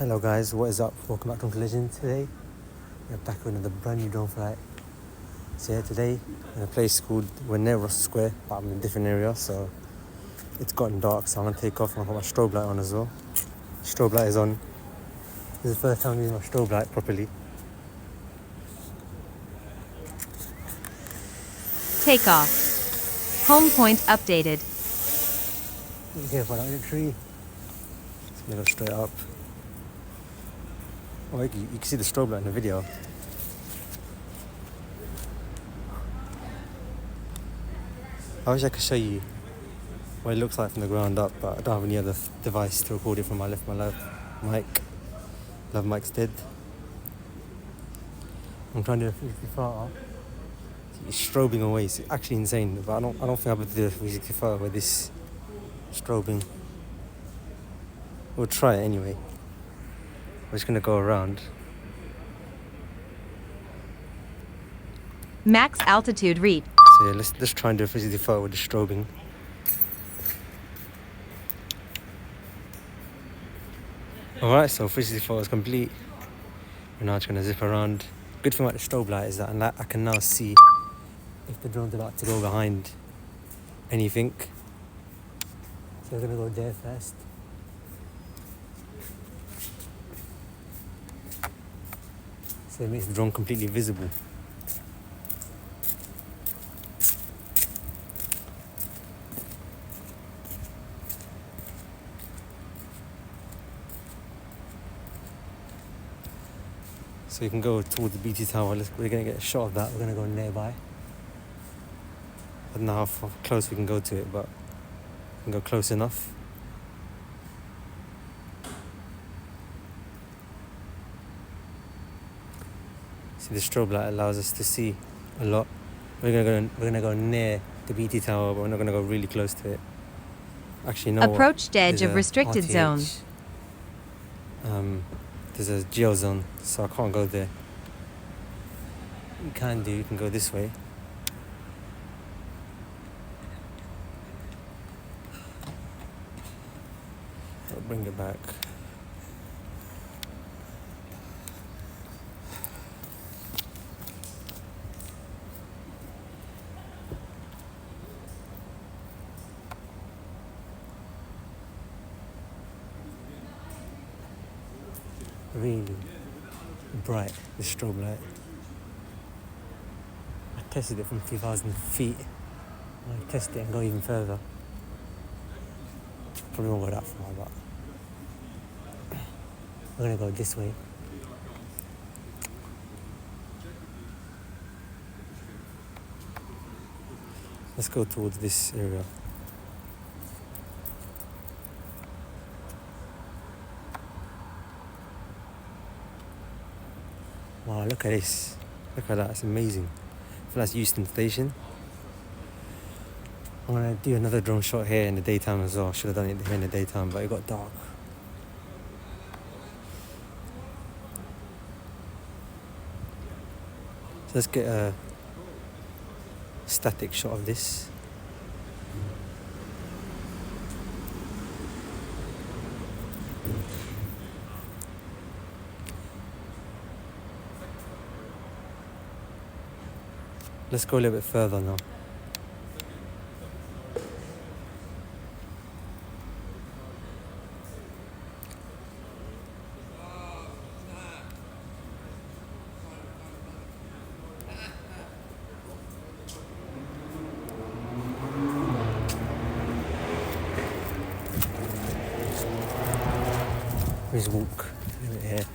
Hello guys, what is up? Welcome back to Collision. Today we're back with another brand new drone flight. So yeah, today in a place called, we're near Russell Square, but I'm in a different area, so it's gotten dark, so I'm gonna take off and I've got my strobe light on as well. Strobe light is on. This is the first time I'm using my strobe light properly. Take off. Home point updated. Be careful, don't hit a tree. Just gonna go straight up. Oh, you can see the strobe light in the video. I wish I could show you what it looks like from the ground up, but I don't have any other device to record it from. I left my left mic. Love mic's dead. I'm trying to do a 360 photo. It's strobing away. It's actually insane, but I don't think I'll be able to do a 360 photo with this strobing. We'll try it anyway. We're just gonna go around. Max altitude reach. So yeah, let's try and do a 360 photo with the strobing. Alright, so 360 photo is complete. We're now just gonna zip around. Good thing about the strobe light is that I can now see if the drone's about to go behind anything. So we're gonna go there first. So it makes the drone completely visible. So you can go towards the BT tower. We're going to get a shot of that. We're going to go nearby. I don't know how close we can go to it, but we can go close enough. See, the strobe light allows us to see a lot. We're gonna go near the BT tower, but we're not going to go really close to it. Actually, no. Approached edge of restricted zone. There's a geo zone, so I can't go there. You can go this way. I'll bring it back. Really bright, the strobe light. I tested it from 2,000 feet. I tested it and go even further. Probably won't go that far, but we're gonna go this way. Let's go towards this area. Wow, look at this. Look at that, it's amazing. I feel that's Euston station. I'm gonna do another drone shot here in the daytime as well. Should have done it here in the daytime, but it got dark. So let's get a static shot of this. Let's go a little bit further now. Let's walk a little bit here.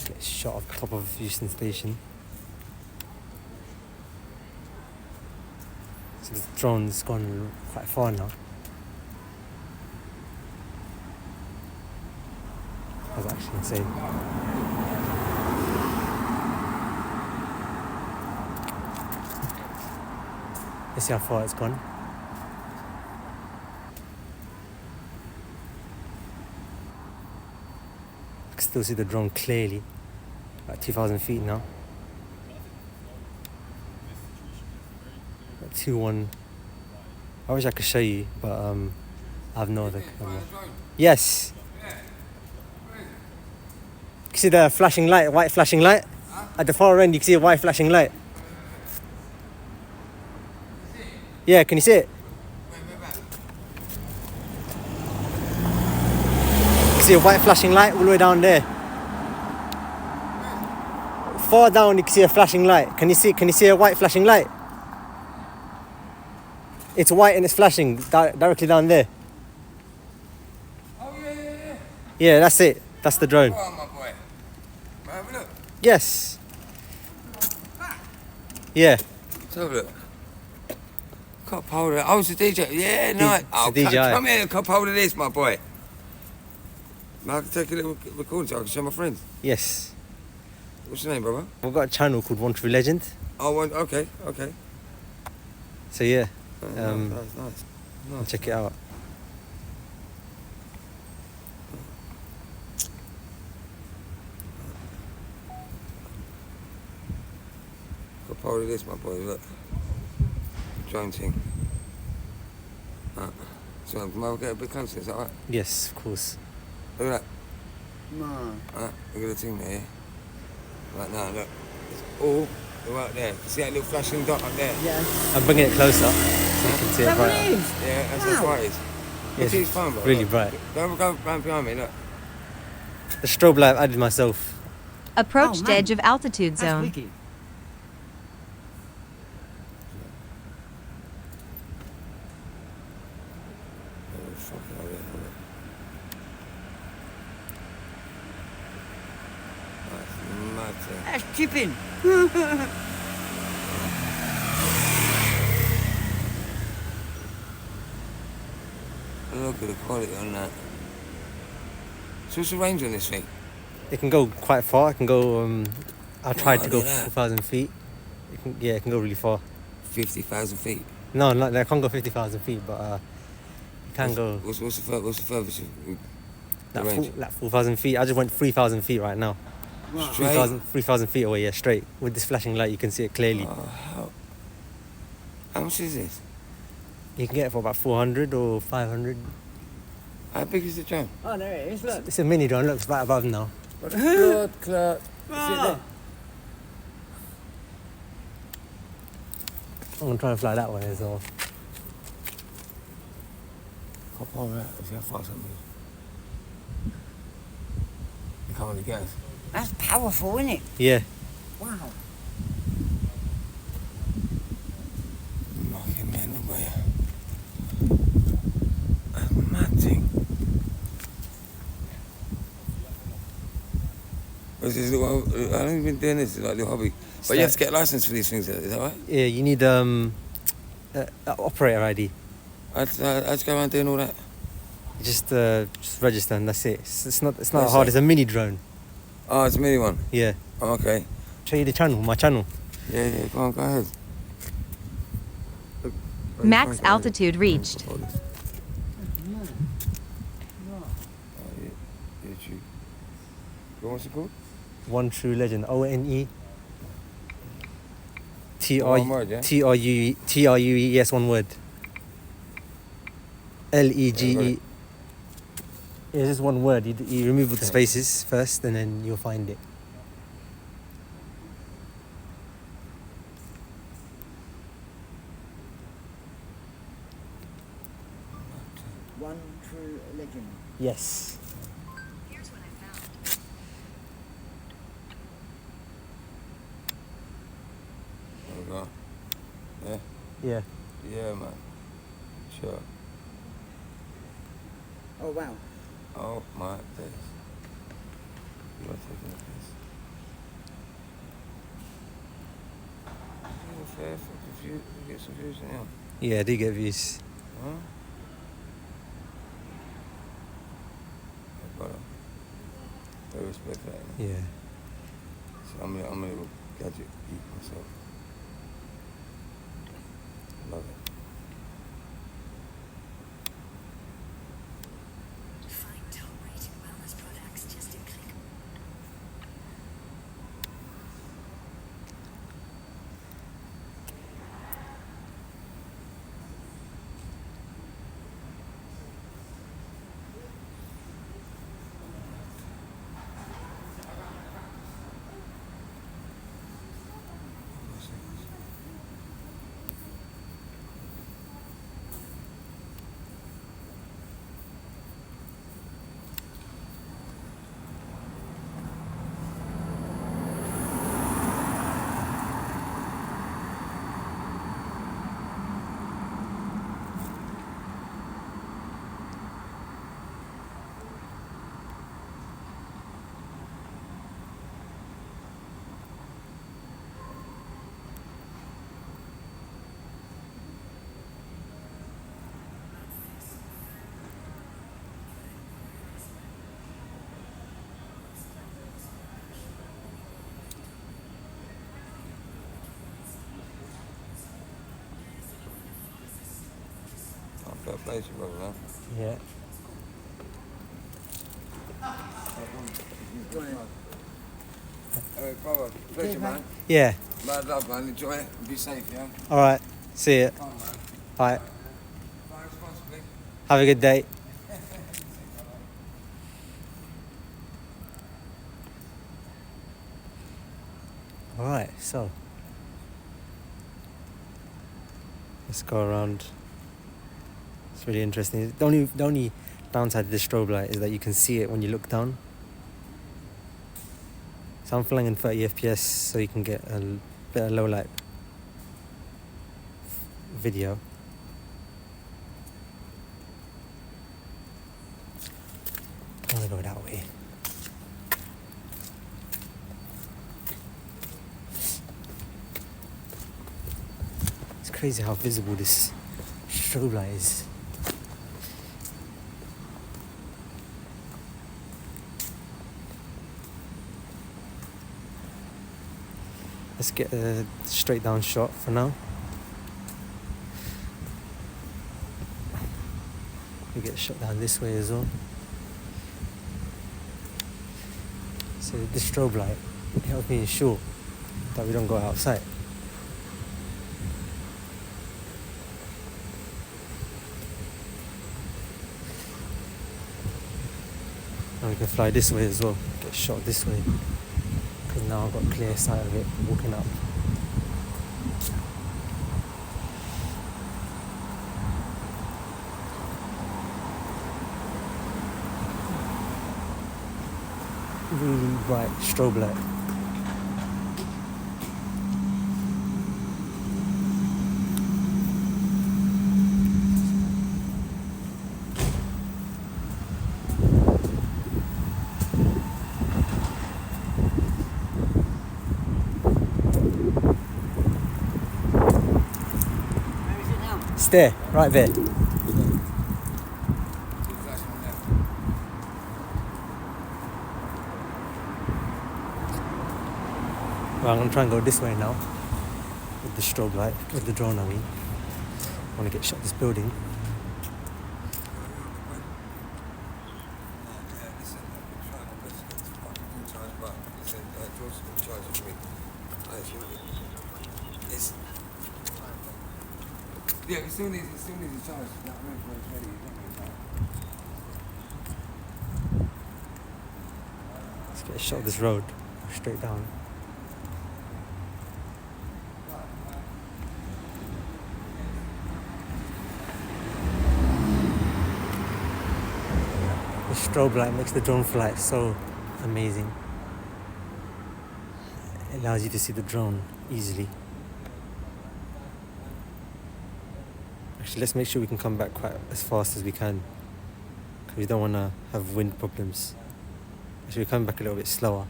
Get a shot of the top of Euston station. So the drone's gone quite far now. That's actually insane. Let's see how far it's gone. I can still see the drone clearly, at 2,000 feet now. 2-1. I wish I could show you, but I have no other camera. Yes. You see the flashing light, white flashing light? At the far end, you can see a white flashing light. Yeah, can you see it? You can see a white flashing light all the way down there. Far down, you can see a flashing light. Can you see a white flashing light? It's white and it's flashing directly down there. Oh, yeah. Yeah, that's it. That's the drone. Oh, my boy. Have a look. Yes. Yeah. Let's have a look. Cup holder. Oh, it's a DJ. Yeah, nice. It's a DJI. Come here, cup holder this, my boy. Now I can take a little recording so I can show my friends. Yes. What's your name, brother? We've got a channel called One True Legend. Oh, okay. So yeah, Nice. check it out. Cup holder this, my boy. Look. Drone thing. So I'll get a bit closer, is that right? Yes, of course. Look at that. No. Look at the thing there. Right now, look. It's all right there. See that little flashing dot up there? Yeah. I'm bringing it closer so you can see it That one brighter. is. Yeah, that's how bright it is. Yes, It's fun, bro. really Look. bright. Don't go round behind me, look. The strobe light I've added myself. Approached Oh, man. edge of altitude That's zone. wicked. Oh, fucking hell, yeah, look. That's mad. That's tipping. Look at the quality on that. So what's the range on this thing? It can go quite far. It can go. I tried to go look at that. 4,000 feet. It can go really far. 50,000 feet. No, I can't go 50,000 feet, but it can go What's the furthest the range? like 4,000 feet. I just went 3,000 feet right now. Right. Straight? 3,000 feet away, yeah, straight. With this flashing light, you can see it clearly. Oh, how much is this? You can get it for about 400 or 500. How big is the drone? Oh, there it is. Look. It's a mini drone. Looks right above now. Claude, Clark. Ah. I'm gonna try and fly that way as well. Hop on that. Let's see how far something is. You can't really guess. That's powerful, isn't it? Yeah. Wow. Knocking men away. That's mad thing. What's this little, I haven't been doing this, it's like a little hobby. But you have to get a license for these things, is that right? Yeah, you need operator ID. I just go around doing all that. Just register and that's it. It's not That's hard. it. It's a mini drone. Oh, it's a mini one. Yeah. Oh, okay. Show you the channel, my channel. Yeah, go on, go ahead. Look, Max go ahead. altitude reached. Hold this. YouTube. What's it called? One True Legend. ONE. One word, yeah? TRUE. Yes, one word. LEGE. Yeah, just one word. You remove all the spaces first, and then you'll find it. One true legend. Yes. There we go. Yeah? Yeah. Yeah, man. Sure. Oh, wow. Oh, my days. You are taking a piss. Yeah, fair, you get some views now. Yeah, I do get views. Huh? I've got I respect that. Man. Yeah. So I'm a little gadget geek myself. Love it. Find top-rated wellness products just a click. Place, brother, huh? Yeah. Hey, brother, pleasure, man. Yeah. Mad love, man. Enjoy it. Be safe, yeah? All right. See ya. Come on, man. All right. Fly responsibly. Have a good day. All right. So let's go around. It's really interesting. The only downside to this strobe light is that you can see it when you look down. So I'm flying in 30 FPS so you can get a bit of low light video. I'm gonna go that way. It's crazy how visible this strobe light is. Let's get a straight down shot for now. We get shot down this way as well. So this strobe light helps me ensure that we don't go outside. And we can fly this way as well, get shot this way. Because now I've got clear sight of it walking up. Really bright strobe light. Where is it now? It's there, right there. Well, I'm gonna try and go this way now with the strobe light, with the drone. I mean, I want to get shot this building. Yeah, it still needs a charge. That room for it's ready. Let's get a shot of this road, straight down. The strobe light makes the drone flight so amazing. It allows you to see the drone easily. Actually, let's make sure we can come back quite as fast as we can, because we don't want to have wind problems. Actually, we're coming back a little bit slower.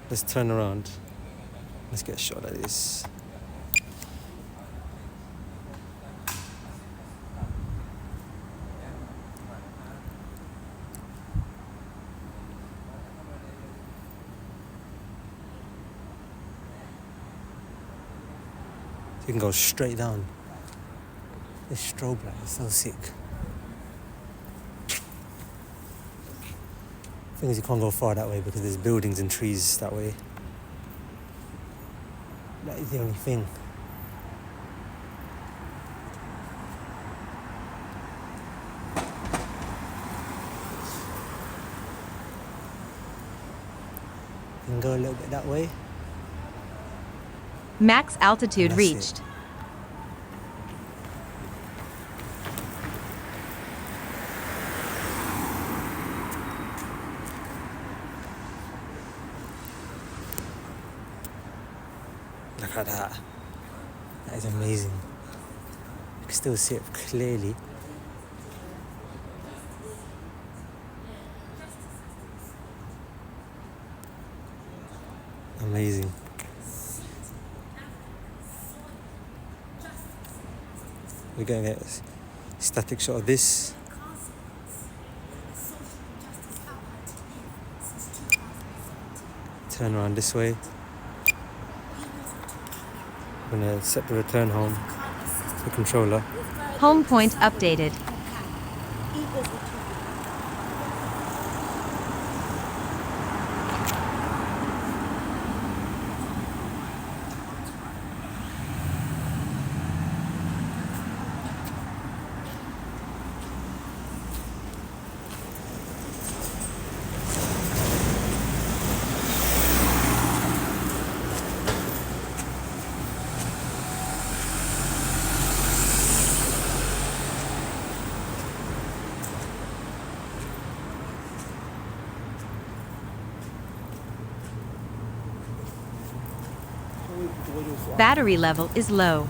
Let's turn around. Let's get a shot like this. You can go straight down. This strobe light is so sick. Thing is, you can't go far that way because there's buildings and trees that way. That is the only thing. You can go a little bit that way. Max altitude That's reached. it. Look at that. That is amazing. You can still see it clearly. Amazing. We're getting a static shot of this. Turn around this way. I'm gonna set the return home. the controller. Home point updated. Battery level is low.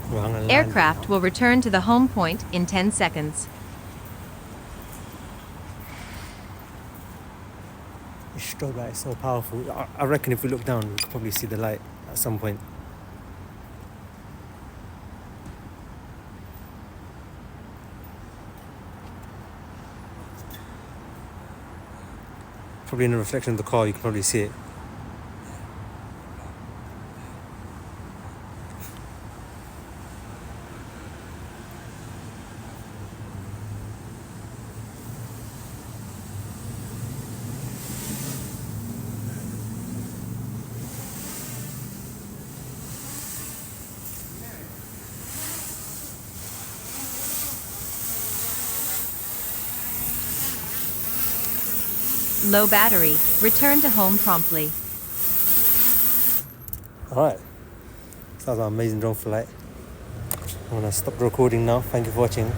Well, I'm gonna land Aircraft will return to the home point in 10 seconds. The strobe light is so powerful. I reckon if we look down, we could probably see the light at some point. Probably in the reflection of the car, you can probably see it. Low battery. Return to home promptly. Alright, so that was an amazing drone flight. I'm gonna stop the recording now. Thank you for watching.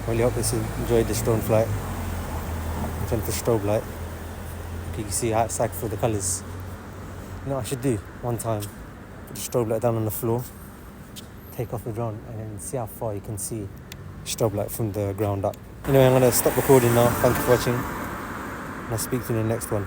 Really hope you enjoyed this drone flight. Turn the strobe light. You can see how it's cycled through the colours. You know what I should do one time? Put the strobe light down on the floor, take off the drone, and then see how far you can see strobe light from the ground up. Anyway, I'm gonna stop recording now. Thank you for watching. And I'll speak to you in the next one.